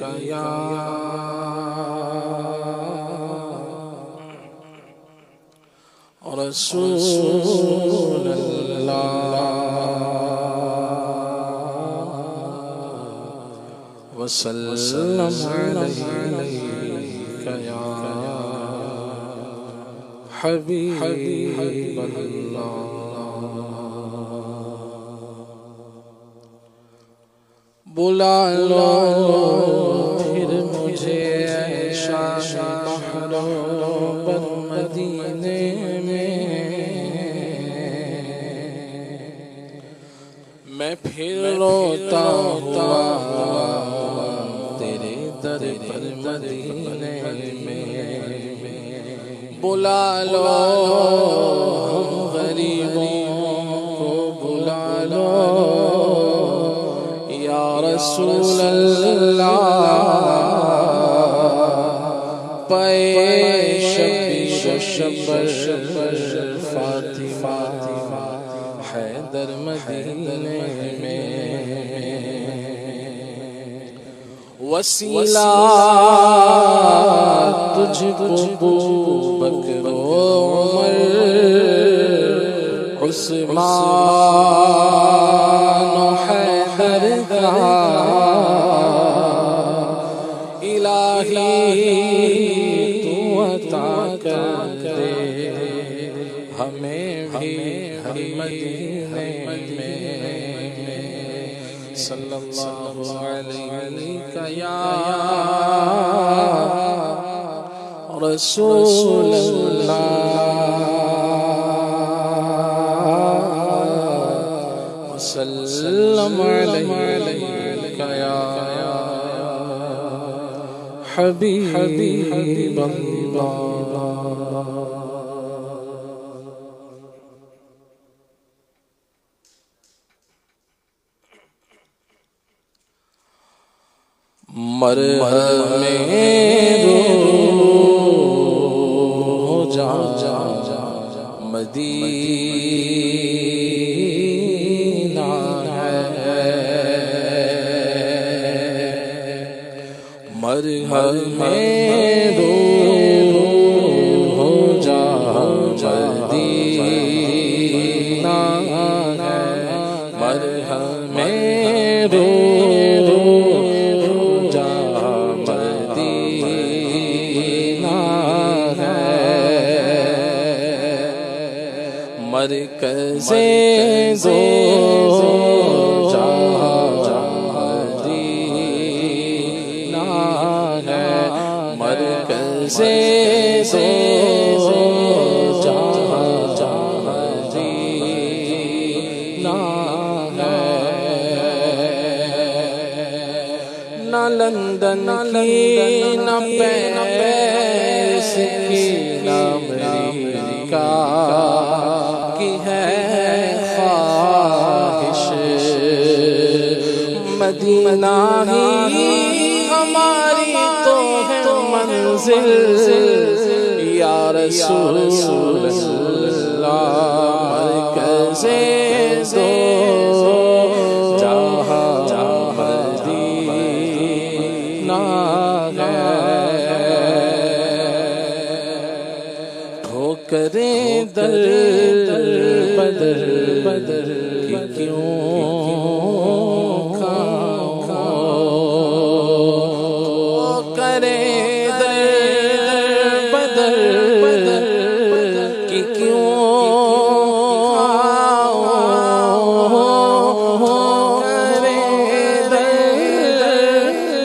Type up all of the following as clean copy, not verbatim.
या रसूल अल्लाह वसल्लम अलैका या हबीब अल्लाह। बुला लो फिर मुझे ऐशा महरोबत मदीने में, मैं फिर रोता हुआ तेरे दर पर मदीने में। बुला लो हम गरीबों को, बुला लो या रसूल अल्लाह। शब्बर फातिमा हैदर मदीने में, वसीला तुझको बकर उमर उस्मान हैदर का इलाही तू अता कर दे हमें भी मदीने में। सल्लल्लाहु अलैहि या रसूल अल्लाह वसल्लम अलैका या हबीब अल्लाह। मरहमे रूह जा मदीना है, मरहमे रूह जा मदीना है, मरहमे मरकज़े दो मदीना है, मरकज़े दो मदीना है। न लंदन की न पेरिस की न अमेरिका की है ख्वाहिश, मदीना ही हमारी तो है मंजिल या रसूल अल्लाह। मरकज़े दो मदीना है, ठोकरें दर बदर बदर की क्यों करे दर बदर बदर की क्यों करे दर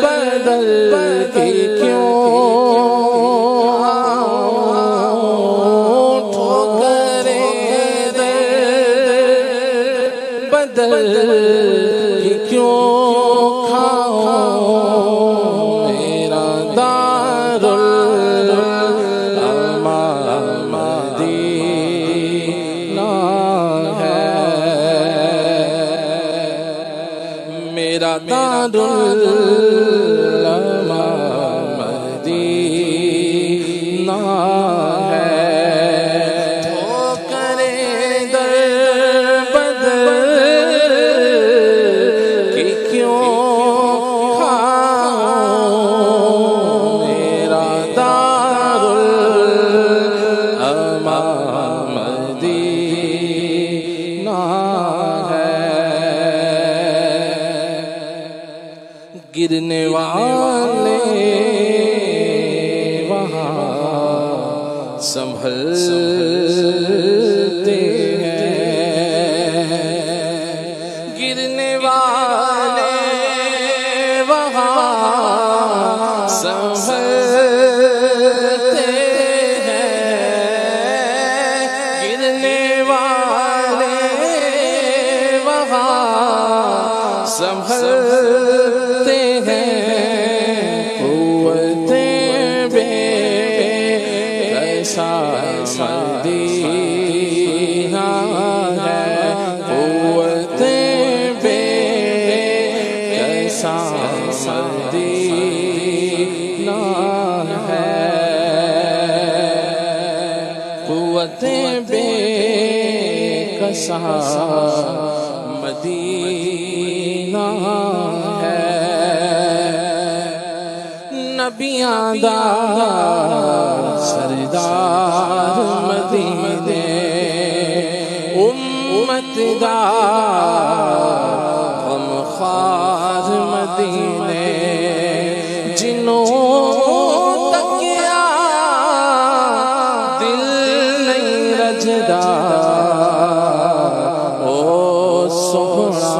बदर की क्यों क्यों खाओ मेरा दारुल अमान मदीना है, मेरा दारुल अमान मदीना है। क्यों वाले वहाँ संभलते हैं, गिरने वाले वहाँ संभलते हैं, गिरने वाले वहाँ संभलते हैं। कुव्वते बेकसा मदीना है, कुव्वते बेकसा मदीना है, कुव्वते बेकसा मदीना है। नबियां दा सरदार मदीने, उम्मत दा गमखार मदीने, जिन्हों तकिया दिल नहीं रजदा, ओ सोहना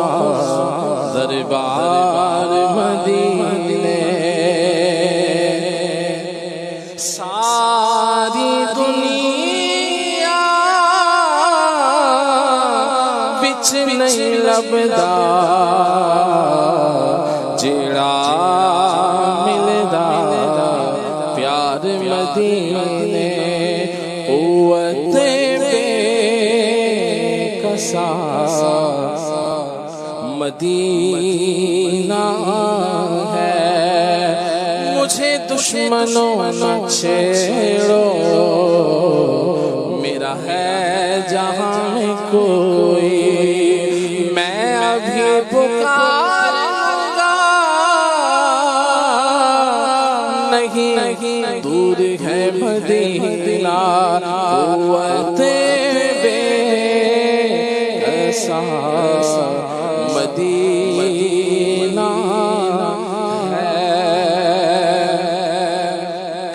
दरबार मदीने। सारी दुनिया बिच नहीं लभदा, जेड़ा मिलदा प्यार मदीने, कुव्वते बेकसा मदीना है। मुझे दुश्मनों न छेड़ो, मेरा है जहां में कोई, मैं अभी पुकारूंगा, नहीं दूर है मदीना, कुव्वते बेकसा मदीना है।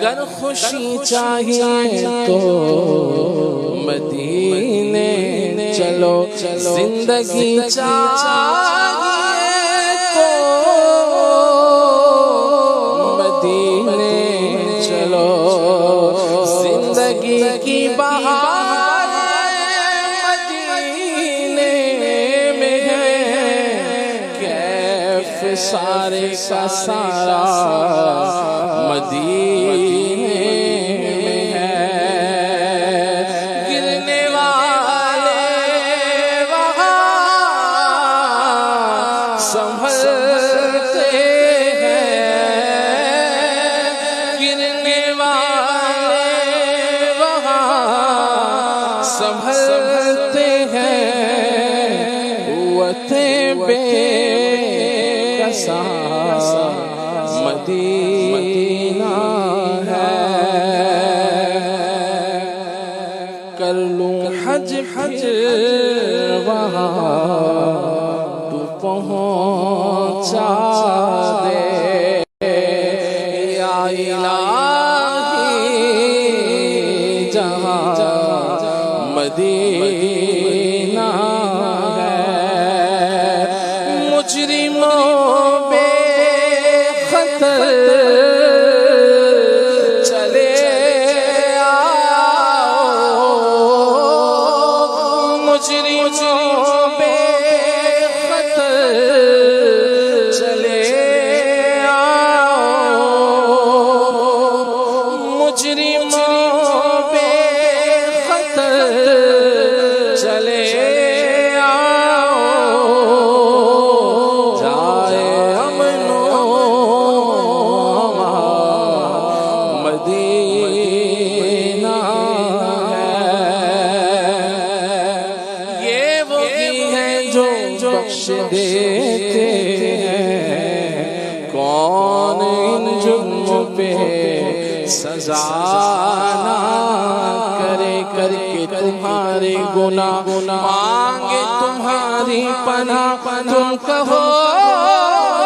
कर खुशी चाहिए तो मदीने चलो, जिंदगी चाहिए तो मदीने चलो, जिंदगी की बहार मदीने में है, कैफ सारे का सारा मदीने में है। गिरने वाले वहाँ संभलते हैं, गिरने वाले वहाँ संभलते हैं, कुव्वते बेकसा मदीना है। कर लूं हज वहाँ तू पहुँचा दे, या इलाही जहाँ मदीना है। मुजरिमों बेखतर चले आओ, मुजरिमों बेखतर चले आओ, मुजरिमों बेखतर चले आओ, जाए अमनो मदीना है। ये वही है जो बख्श देते हैं, कौन इन जुर्मों पे सजा ना करे, करके तुम्हारे गुनाह मांगे तुम्हारी पनाह, तुम कहो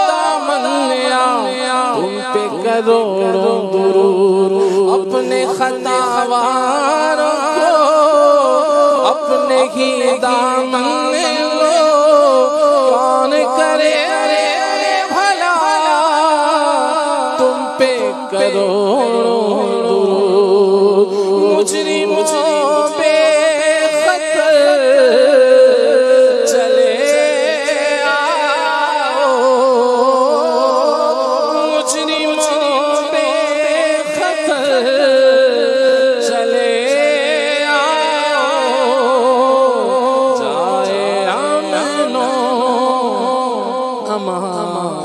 दामन बन्या तुम पे करोड़ों दुरूद। अपने खतावारों को अपने ही दामन में लो, कौन करे भला तुम पे करोड़ों दुरूद। मुजरिमों पे खतर चले आओ, मुजरिमों पे खतर चले आओ। जाए अमनो अमान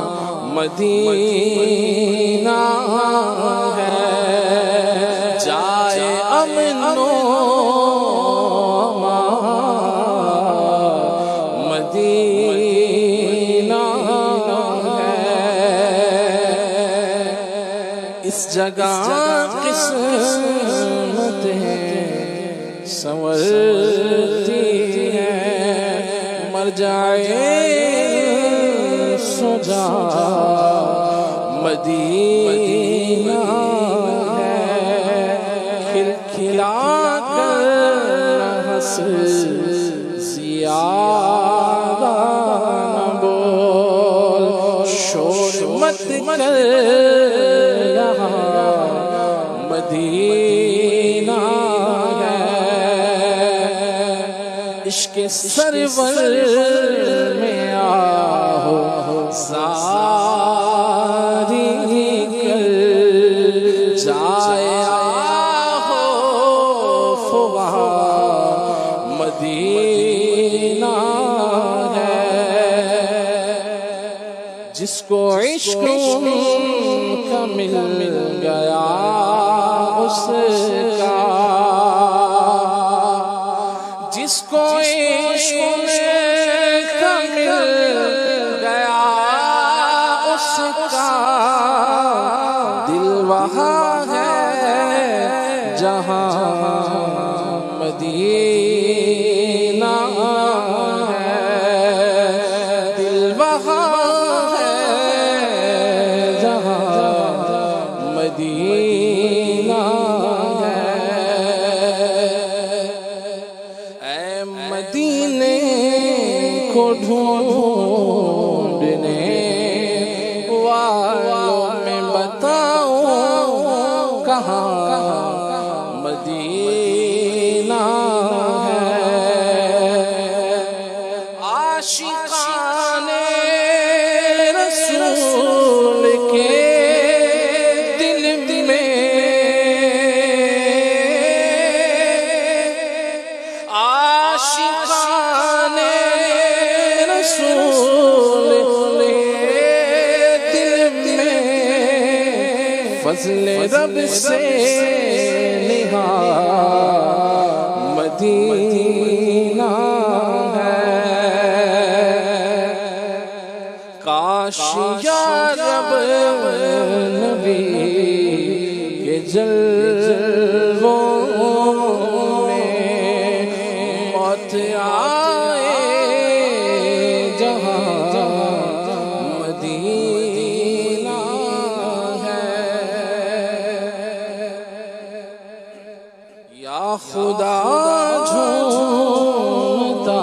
मदीना है, जाए अमनो मदीना है। इस जगह किस्मतें संवरती हैं, मर जाए सुजा मदीना है। खिलखिला कर हंस ज़ियादा न बोल, शोर मत कर यहाँ मदीना है। इश्क़ सरवर में आओ सारी कल, जाए आओ फुआ मदीना है। जिसको इश्क़ का मिल गया उसका, जिसको इश्क़ का मिल गया उसका, दिल वहाँ है जहाँ मदीना है। दिल वहाँ है जहाँ मदीना है। ऐ मदीने को ढूंढने वालों में बताओ कहाँ मदीना है। आशिकाने रसूल के दिल में, आशिकाने रसूल के दिल में फज़ल रब से निहा मदीना है। काश या रब नबी के जलवों में मौत आए जहाँ मदीना है। या खुदा झूमता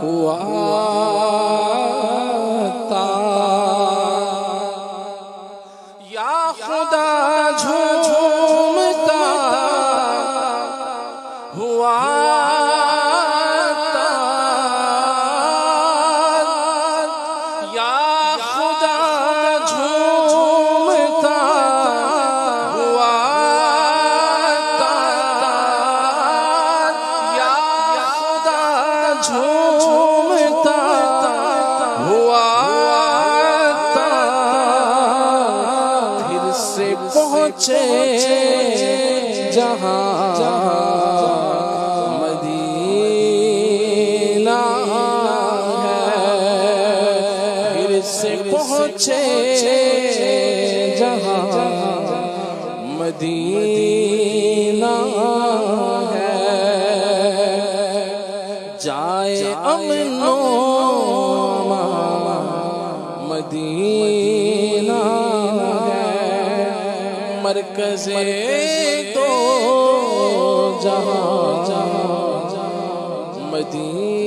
हुआ था, या खुदा झूमता हुआ था, या खुदा झूमता हुआ था, या खुदा झूमता हुआ था। फिर से पहुँचे जहाँ मदीना है। फिर से पहुँचे जहाँ मदीना है। जाए अमनो मदीना मरकज़े तो जहां मदीना